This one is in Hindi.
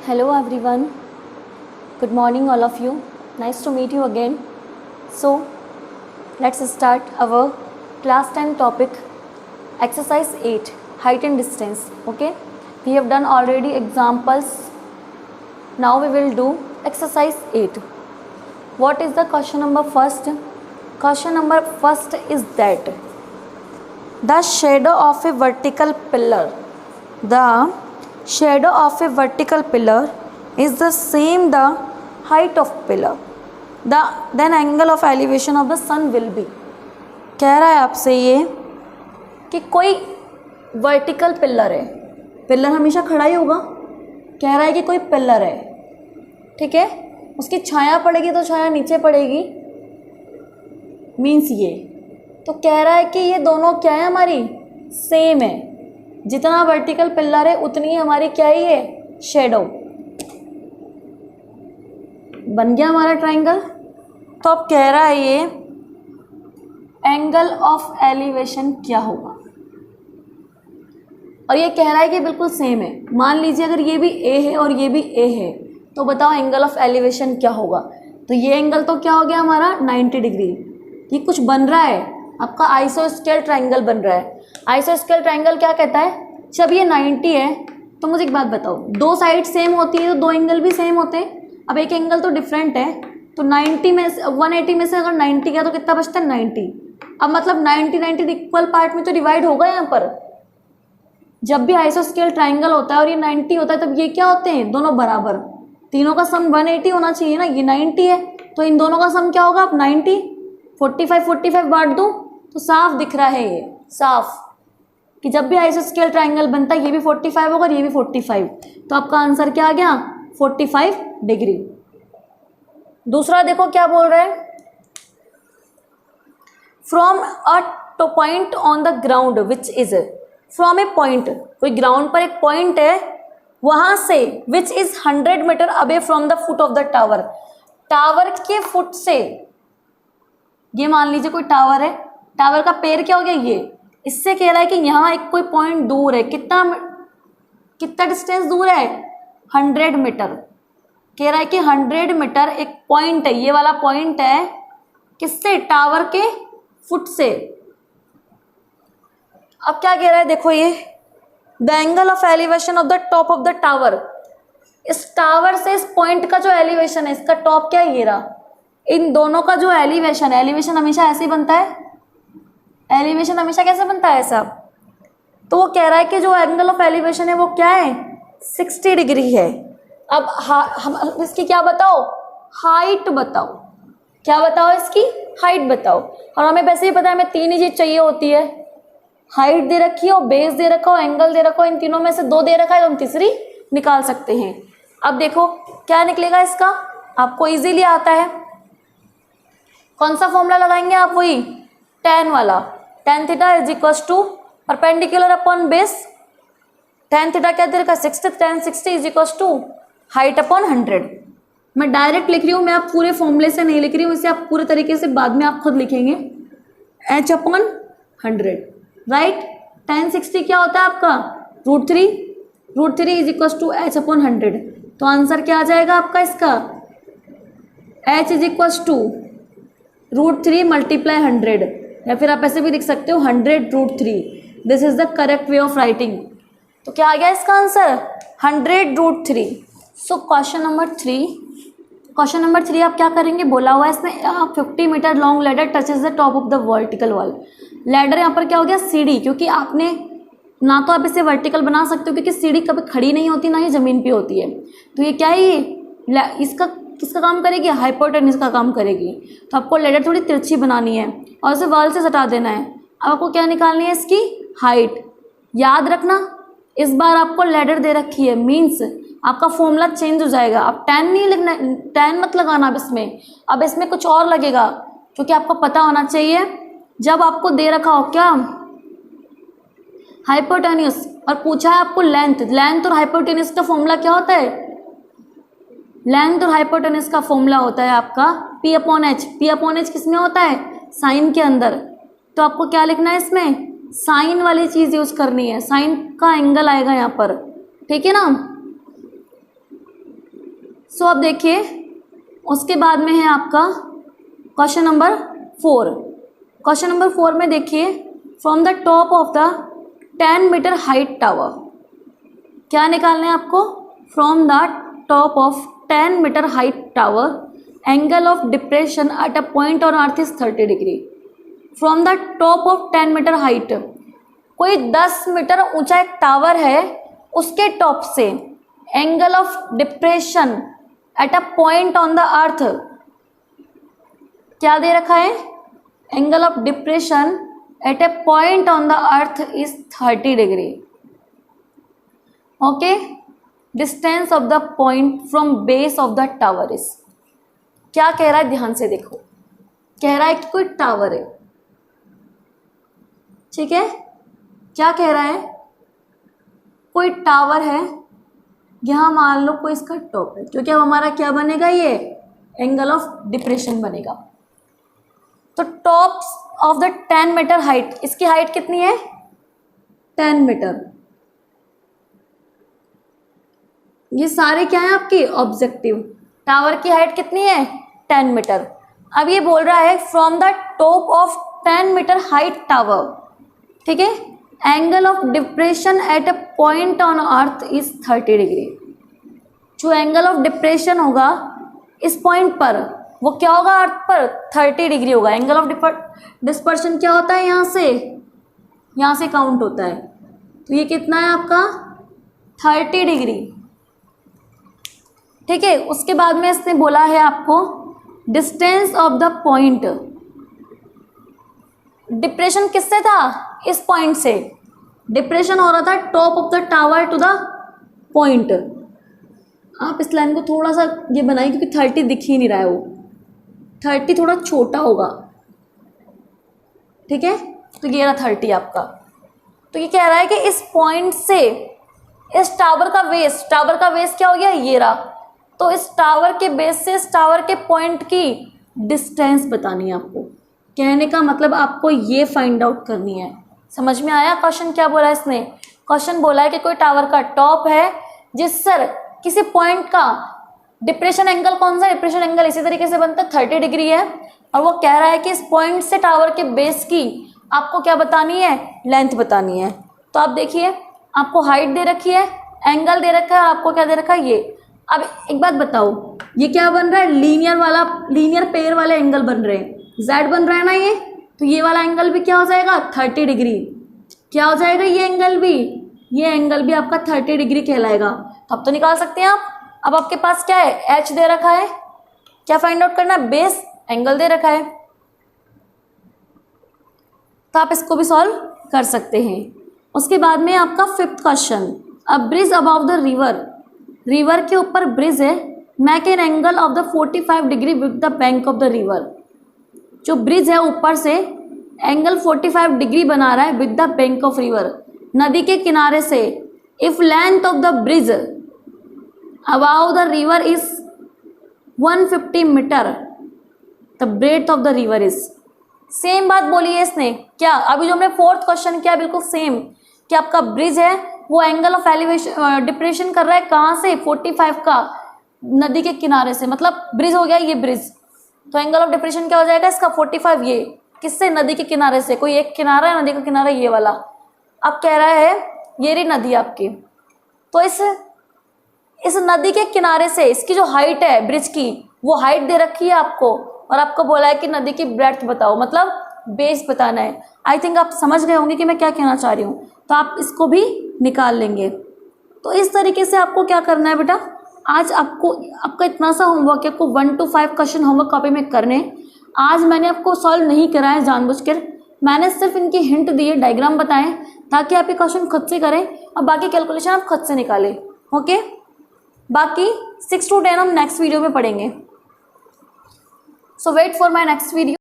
Hello everyone. Good morning all of you. Nice to meet you again. So, let's start our class 10 topic, exercise 8, height and distance. Okay, we have done already examples. Now we will do exercise 8. What is the question number first? Question number first is that the shadow of a vertical pillar, shadow of a vertical pillar is the same the height of pillar, then angle of elevation of the sun will be. कह रहा है आपसे ये कि कोई वर्टिकल पिलर है, पिलर हमेशा खड़ा ही होगा, कह रहा है कि कोई पिलर है, ठीक है, उसकी छाया पड़ेगी तो छाया नीचे पड़ेगी, मीन्स ये तो कह रहा है कि ये दोनों क्या है, हमारी सेम है, जितना वर्टिकल पिलर है उतनी हमारी क्या ही है, शेडो। बन गया हमारा ट्राइंगल। तो अब कह रहा है ये एंगल ऑफ एलिवेशन क्या होगा, और ये कह रहा है कि बिल्कुल सेम है। मान लीजिए अगर ये भी ए है और ये भी ए है तो बताओ एंगल ऑफ एलिवेशन क्या होगा। तो ये एंगल तो क्या हो गया हमारा 90 डिग्री। ये कुछ बन रहा है, आपका आइसोस्केल ट्राइंगल बन रहा है। आइसोस्केल ट्राइंगल क्या कहता है, जब ये 90 है तो मुझे एक बात बताओ, दो साइड सेम होती है तो दो एंगल भी सेम होते हैं। अब एक एंगल तो डिफरेंट है, तो 90 में से 180 में से अगर 90 गया तो कितना बचता है 90। अब मतलब 90 इक्वल पार्ट में तो डिवाइड होगा यहाँ पर। जब भी आइसोस्केल ट्राइंगल होता है और ये 90 होता है तब ये क्या होते हैं, दोनों बराबर। तीनों का सम 180 होना चाहिए ना, ये 90 है तो इन दोनों का सम क्या होगा, अब 90 45 बांट दूँ तो साफ दिख रहा है, ये साफ कि जब भी आइसोस्केल ट्राइंगल बनता है ये भी 45 होगा और ये भी 45, तो आपका आंसर क्या आ गया 45 डिग्री। दूसरा देखो क्या बोल रहे हैं, from a point on the ground which is, from a point, कोई ग्राउंड पर एक पॉइंट है वहां से, which is 100 metre away from the foot of the tower, tower के फुट से, ये मान लीजिए कोई टावर है, टावर का पैर क्या हो गया ये, इससे कह रहा है कि यहाँ एक कोई पॉइंट दूर है, कितना डिस्टेंस दूर है 100 मीटर। कह रहा है कि 100 मीटर एक पॉइंट है, ये वाला पॉइंट है किससे, टावर के फुट से। अब क्या कह रहा है देखो, ये the angle of elevation of the top of the tower, इस टावर से इस पॉइंट का जो एलिवेशन है, इसका टॉप क्या है ये रहा, इन दोनों का जो एलिवेशन है, एलिवेशन हमेशा ऐसे ही बनता है, एलिवेशन हमेशा कैसे बनता है ऐसा। तो वो कह रहा है कि जो एंगल ऑफ एलिवेशन है वो क्या है 60 डिग्री है। अब हम इसकी क्या बताओ, हाइट बताओ, क्या बताओ इसकी हाइट बताओ। और हमें वैसे ही पता है हमें तीन ही चीज चाहिए होती है, हाइट दे रखी हो, बेस दे रखा हो, एंगल दे रखा हो, इन तीनों में से दो दे रखा है तो हम तीसरी निकाल सकते हैं। अब देखो क्या निकलेगा इसका, आपको इजीली आता है, कौन सा फॉर्मूला लगाएंगे आप, वही tan वाला, tan theta is equal to perpendicular upon base, tan theta क्या दे रखा 60, tan 60 is equal to height upon 100। मैं डायरेक्ट लिख रही हूँ, मैं आप पूरे फॉर्मूले से नहीं लिख रही हूँ, इसे आप पूरे तरीके से बाद में आप खुद लिखेंगे, h अपॉन 100, राइट। tan 60 क्या होता है आपका √3 is equal to h upon 100, तो आंसर क्या आ जाएगा आपका इसका, h is equal to √3 multiply 100, या फिर आप ऐसे भी लिख सकते हो 100√3, this is the correct way of writing. तो क्या आ गया इसका आंसर 100√3। सो क्वेश्चन नंबर 3 आप क्या करेंगे, बोला हुआ है इसमें 50 metre long ladder touches the top of the vertical wall. Ladder यहाँ पर क्या हो गया सीढ़ी, क्योंकि आपने ना तो आप इसे वर्टिकल बना सकते हो क्योंकि सीढ़ी कभी खड़ी नहीं होती ना ही ज़मीन पे होती है, तो ये क्या है, ये इसका किसका काम करेगी, हाइपोटेन्यूज का काम करेगी। तो आपको लैडर थोड़ी तिरछी बनानी है और इसे वॉल से सटा देना है। अब आपको क्या निकालनी है, इसकी हाइट। याद रखना इस बार आपको लैडर दे रखी है, मीन्स आपका फॉर्मूला चेंज हो जाएगा। अब tan नहीं लिखना, tan मत लगाना अब इसमें कुछ और लगेगा, क्योंकि आपको पता होना चाहिए जब आपको दे रखा हो क्या हाइपोटेन्यूज और पूछा है आपको लेंथ और हाइपोटेन्यूज का फॉर्मूला क्या होता है, लेंथ और हाइपोटेन्यूज का फॉर्मूला होता है आपका P अपॉन एच किस में होता है, साइन के अंदर। तो आपको क्या लिखना है इसमें, साइन वाली चीज़ यूज़ करनी है, साइन का एंगल आएगा यहाँ पर, ठीक है ना। सो अब देखिए उसके बाद में है आपका क्वेश्चन नंबर 4। क्वेश्चन नंबर 4 में देखिए, from the top of the 10 metre height tower, क्या निकालना है आपको? From the top of 10 metre height tower, angle of depression at a point on earth is 30 degree. From the top of 10 metre height, कोई 10 मीटर ऊंचा एक टावर है, उसके टॉप से angle of depression at a point on the earth, क्या दे रखा है? Angle of depression at a point on the earth is 30 degree. Okay, distance of the point from base of the tower is, क्या कह रहा है ध्यान से देखो। कह रहा है कि कोई टावर है, ठीक है, क्या कह रहा है? कोई टावर है, यहाँ मान लो कोई इसका टॉप है, क्योंकि अब हमारा क्या बनेगा? ये एंगल ऑफ डिप्रेशन बनेगा। तो top of the 10 metre height, इसकी हाइट कितनी है? 10 मीटर। ये सारे क्या है आपके ऑब्जेक्टिव। टावर की हाइट कितनी है? 10 मीटर। अब ये बोल रहा है from the top of 10 metre height tower, ठीक है, angle of depression at a point on earth is 30 degree. जो एंगल ऑफ डिप्रेशन होगा इस पॉइंट पर, वो क्या होगा? अर्थ पर 30 डिग्री होगा। एंगल ऑफ डिस्पर्शन क्या होता है? यहाँ से काउंट होता है। तो ये कितना है आपका? 30 डिग्री, ठीक है। उसके बाद में इसने बोला है आपको distance of the point, depression किससे था? इस पॉइंट से डिप्रेशन हो रहा था top of the tower to the point. आप इस लाइन को थोड़ा सा ये बनाइए, क्योंकि 30 दिख ही नहीं रहा है, वो 30 थोड़ा छोटा होगा, ठीक है। तो ये रहा 30 आपका। तो ये कह रहा है कि इस पॉइंट से इस टावर का बेस क्या हो गया? ये रहा। तो इस टावर के बेस से इस टावर के पॉइंट की डिस्टेंस बतानी है आपको। कहने का मतलब आपको ये फाइंड आउट करनी है। समझ में आया क्वेश्चन क्या बोला इसने? क्वेश्चन बोला है कि कोई टावर का टॉप है जिस पर किसी पॉइंट का डिप्रेशन एंगल, कौन सा डिप्रेशन एंगल इसी तरीके से बनता है 30 डिग्री है, और वो कह रहा है कि इस पॉइंट से टावर के बेस की आपको क्या बतानी है? लेंथ बतानी है। तो आप देखिए, आपको हाइट दे रखी है, एंगल दे रखा है, आपको क्या दे रखा है? ये। अब एक बात बताओ, ये क्या बन रहा है? लीनियर पेयर वाले एंगल बन रहे हैं, Z बन रहा है ना ये। तो ये वाला एंगल भी क्या हो जाएगा? 30 डिग्री। क्या हो जाएगा? ये एंगल भी आपका 30 डिग्री कहलाएगा। तो अब तो निकाल सकते हैं आप। अब आपके पास क्या है? H दे रखा है, क्या फाइंड आउट करना है? बेस, एंगल दे रखा है, तो आप इसको भी सॉल्व कर सकते हैं। उसके बाद में आपका 5th question, a bridge about the river के ऊपर ब्रिज है, make an angle of the 45 degree with the bank of the river. जो ब्रिज है ऊपर से एंगल 45 डिग्री बना रहा है with the bank of river, नदी के किनारे से। If length of the bridge above the river is 150 metre, the breadth of the river is. Same बात बोली है इसने। क्या? अभी जो हमने 4th क्वेश्चन किया बिल्कुल सेम, कि आपका ब्रिज है वो एंगल ऑफ एलिवेशन डिप्रेशन कर रहा है कहाँ से? 45 का, नदी के किनारे से। मतलब ब्रिज हो गया ये ब्रिज, तो एंगल ऑफ डिप्रेशन क्या हो जाएगा इसका? 45। ये किससे? नदी के किनारे से। कोई एक किनारा है, नदी का किनारा ये वाला। अब कह रहा है ये रही नदी आपकी, तो इस नदी के किनारे से इसकी जो हाइट है ब्रिज की, वो हाइट दे रखी है आपको, और आपको बोला है कि नदी की ब्रेड्थ बताओ, मतलब बेस बताना है। आई थिंक आप समझ गए होंगे कि मैं क्या कहना चाह रही हूँ, तो आप इसको भी निकाल लेंगे। तो इस तरीके से आपको क्या करना है बेटा, आज आपका इतना सा होमवर्क है, आपको 1 to 5 क्वेश्चन होमवर्क कॉपी में करने। आज मैंने आपको सॉल्व नहीं कराया जानबूझकर, मैंने सिर्फ इनकी हिंट दिए, डायग्राम बताएं, ताकि आप ये क्वेश्चन खुद से करें और बाकी कैलकुलेशन आप खुद से निकालें। ओके, बाकी 6 to 10 हम नेक्स्ट वीडियो में पढ़ेंगे। So wait for my next video.